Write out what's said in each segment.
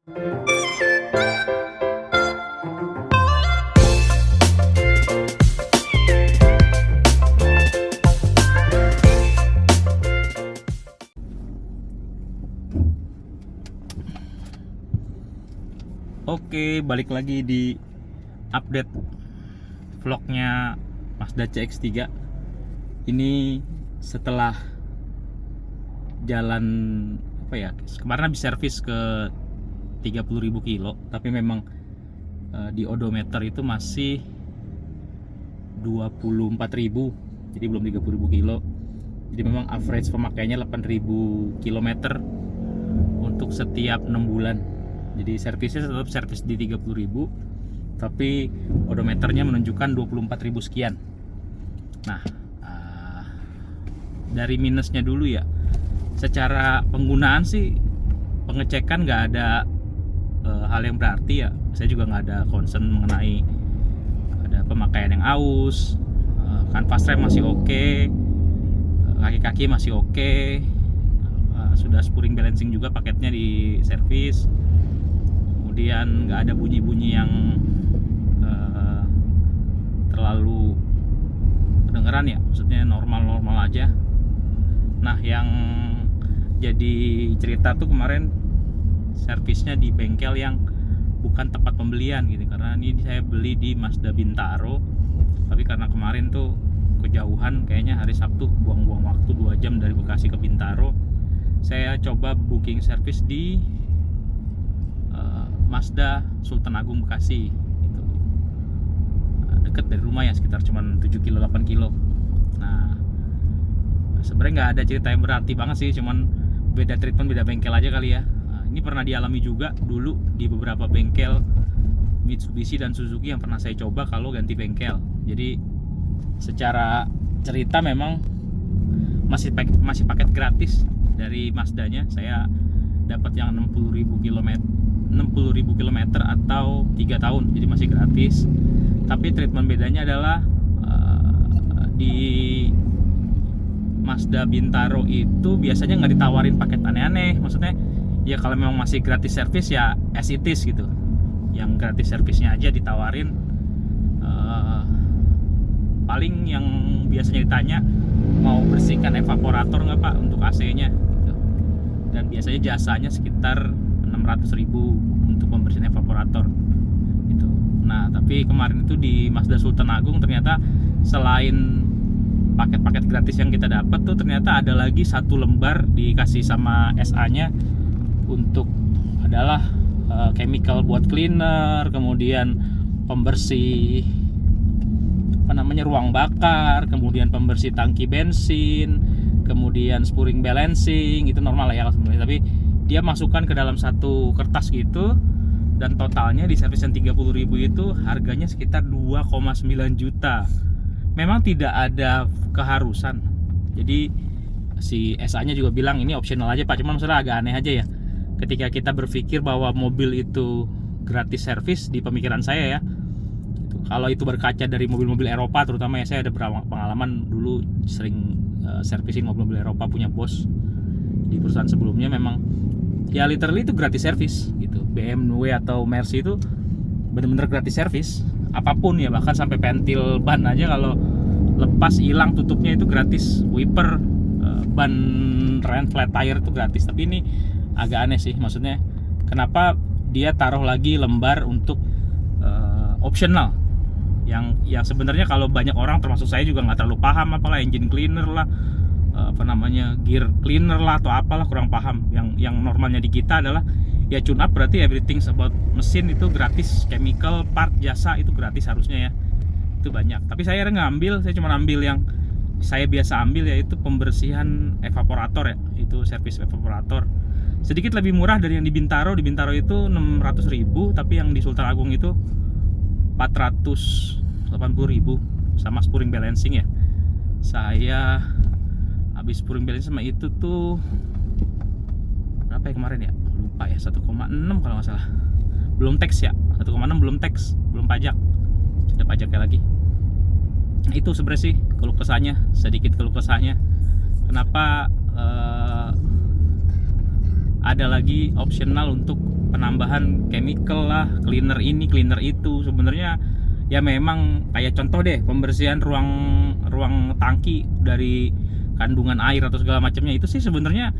Oke, balik lagi di update vlognya Mazda CX-3. Ini setelah jalan kemarin habis servis ke 30.000 kilo, tapi memang di odometer itu masih 24.000, jadi belum 30.000 kilo. Jadi memang average pemakaiannya 8.000 km untuk setiap 6 bulan. Jadi servisnya tetap servis di 30.000, tapi odometernya menunjukkan 24.000 sekian. Nah, dari minusnya dulu ya. Secara penggunaan sih, pengecekan nggak ada hal yang berarti ya. Saya juga nggak ada concern mengenai ada pemakaian yang aus, kanvas rem masih oke, kaki-kaki masih oke, sudah spring balancing juga paketnya di servis. Kemudian nggak ada bunyi-bunyi yang terlalu kedengeran ya, maksudnya normal-normal aja. Nah, yang jadi cerita tuh kemarin servisnya di bengkel yang bukan tempat pembelian gitu, karena ini saya beli di Mazda Bintaro, tapi karena kemarin tuh kejauhan, kayaknya hari Sabtu buang-buang waktu 2 jam dari Bekasi ke Bintaro, saya coba booking servis di Mazda Sultan Agung Bekasi gitu. Deket dari rumah ya, sekitar cuman 7 kilo 8 kilo. Nah, sebenarnya nggak ada cerita yang berarti banget sih, cuman beda treatment, beda bengkel aja kali ya. Nah, ini pernah dialami juga dulu di beberapa bengkel Mitsubishi dan Suzuki yang pernah saya coba kalau ganti bengkel. Jadi secara cerita memang masih paket gratis dari Mazdanya. Saya dapat yang 60.000 km atau 3 tahun, jadi masih gratis. Tapi treatment bedanya adalah di Mazda Bintaro itu biasanya nggak ditawarin paket aneh-aneh. Maksudnya ya kalau memang masih gratis servis ya as it is gitu, yang gratis servisnya aja ditawarin. Paling yang biasanya ditanya, mau bersihkan evaporator nggak pak untuk AC-nya gitu. Dan biasanya jasanya sekitar 600.000 untuk pembersihan evaporator gitu. Nah, tapi kemarin itu di Mazda Sultan Agung ternyata selain paket-paket gratis yang kita dapat tuh, ternyata ada lagi 1 lembar dikasih sama SA-nya untuk adalah chemical buat cleaner, kemudian pembersih ruang bakar, kemudian pembersih tangki bensin, kemudian spring balancing. Itu normal lah ya sebenarnya, tapi dia masukkan ke dalam satu kertas gitu, dan totalnya di servis yang 30.000 itu harganya sekitar 2,9 juta. Memang tidak ada keharusan, jadi si SA nya juga bilang ini optional aja pak. Cuman masalah agak aneh aja ya, ketika kita berpikir bahwa mobil itu gratis servis. Di pemikiran saya ya, kalau itu berkaca dari mobil-mobil Eropa terutama ya, saya ada pengalaman dulu sering servicing mobil-mobil Eropa punya bos di perusahaan sebelumnya. Memang ya literally itu gratis service gitu. BMW atau Mercy itu bener-bener gratis service, apapun ya, bahkan sampai pentil ban aja kalau lepas hilang tutupnya itu gratis, wiper, ban rem flat tire itu gratis. Tapi ini agak aneh sih, maksudnya kenapa dia taruh lagi lembar untuk optional yang sebenarnya kalau banyak orang termasuk saya juga nggak terlalu paham, apalah engine cleaner lah, gear cleaner lah atau apalah, kurang paham. Yang normalnya di kita adalah ya tune up, berarti everything about mesin itu gratis, chemical part jasa itu gratis harusnya ya, itu banyak. Tapi saya cuma ambil yang saya biasa ambil, yaitu pembersihan evaporator ya, itu servis evaporator. Sedikit lebih murah dari yang di Bintaro. Di Bintaro itu 600.000, tapi yang di Sultan Agung itu 480.000 sama spring balancing ya. Saya habis spring balancing sama itu tuh berapa ya kemarin ya, lupa ya, 1,6 kalau nggak salah. Belum tax ya, 1,6 belum tax, belum pajak, ada pajaknya lagi. Itu sebenarnya sih keluh kesahnya, sedikit keluh kesahnya. Kenapa ada lagi optional untuk penambahan chemical lah, cleaner ini cleaner itu. Sebenarnya ya memang kayak contoh deh, pembersihan ruang tangki dari kandungan air atau segala macamnya, itu sih sebenarnya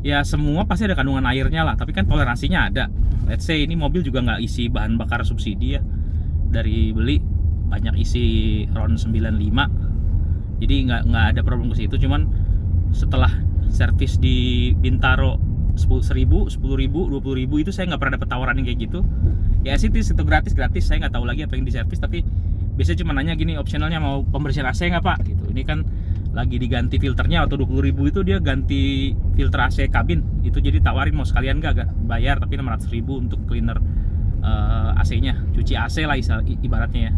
ya semua pasti ada kandungan airnya lah, tapi kan toleransinya ada. Let's say ini mobil juga nggak isi bahan bakar subsidi ya, dari beli banyak isi RON 95, jadi nggak ada problem ke situ. Cuman setelah servis di Bintaro 10.000, 10.000, 20.000 itu saya nggak pernah dapet tawaran yang kayak gitu. Ya sih itu gratis, saya nggak tahu lagi apa yang diservis, tapi biasanya cuma nanya gini, optionalnya mau pembersihan AC nggak pak gitu. Ini kan lagi diganti filternya, atau 20.000 itu dia ganti filter AC kabin itu, jadi tawarin mau sekalian nggak bayar tapi 600.000 untuk cleaner AC-nya, cuci AC lah ibaratnya ya.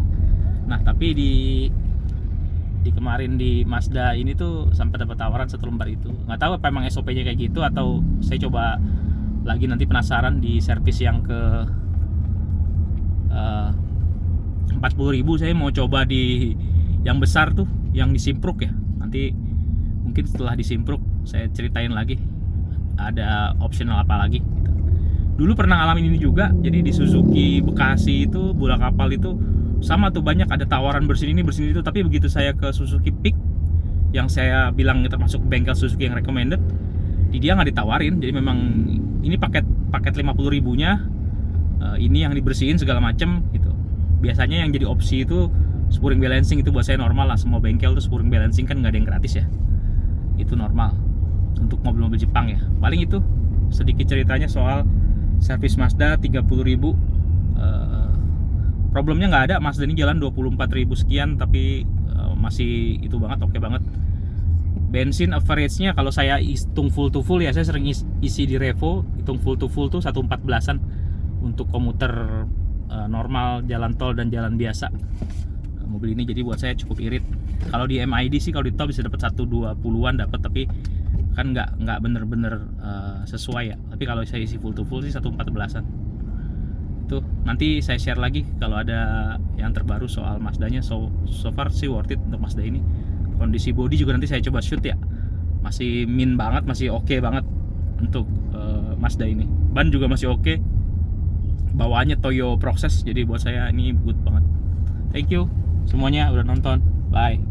Nah tapi di kemarin di Mazda ini tuh sampai dapat tawaran 1 lembar itu. Nggak tahu apa emang SOP-nya kayak gitu, atau saya coba lagi nanti penasaran di servis yang ke 40.000. Saya mau coba di yang besar tuh, yang di Simpruk ya. Nanti mungkin setelah di Simpruk saya ceritain lagi ada optional apa lagi gitu. Dulu pernah ngalamin ini juga, jadi di Suzuki Bekasi itu bola kapal itu sama tuh, banyak ada tawaran bersihin ini bersihin itu, tapi begitu saya ke Suzuki Peak yang saya bilang termasuk bengkel Suzuki yang recommended, dia nggak ditawarin. Jadi memang ini paket 50.000-nya ini yang dibersihin segala macem gitu. Biasanya yang jadi opsi itu spurring balancing, itu buat saya normal lah, semua bengkel tuh spurring balancing kan nggak ada yang gratis ya, itu normal untuk mobil-mobil Jepang ya. Paling itu sedikit ceritanya soal servis Mazda 30.000. Problemnya nggak ada, Mazda ini jalan 24.000 sekian, tapi masih itu banget, oke banget. Bensin average-nya kalau saya hitung full to full ya, saya sering isi di Revo, hitung full to full tuh 1.14an untuk komuter normal, jalan tol dan jalan biasa mobil ini. Jadi buat saya cukup irit. Kalau di MID sih, kalau di tol bisa dapat 1.20-an dapat, tapi kan nggak bener-bener sesuai ya. Tapi kalau saya isi full to full sih 1.14an. Tuh nanti saya share lagi kalau ada yang terbaru soal Mazdanya. So far sih worth it untuk Mazda ini. Kondisi body juga nanti saya coba shoot ya, masih min banget, masih oke banget untuk Mazda ini. Ban juga masih oke, bawaannya Toyo Process, jadi buat saya ini good banget. Thank you semuanya udah nonton, bye.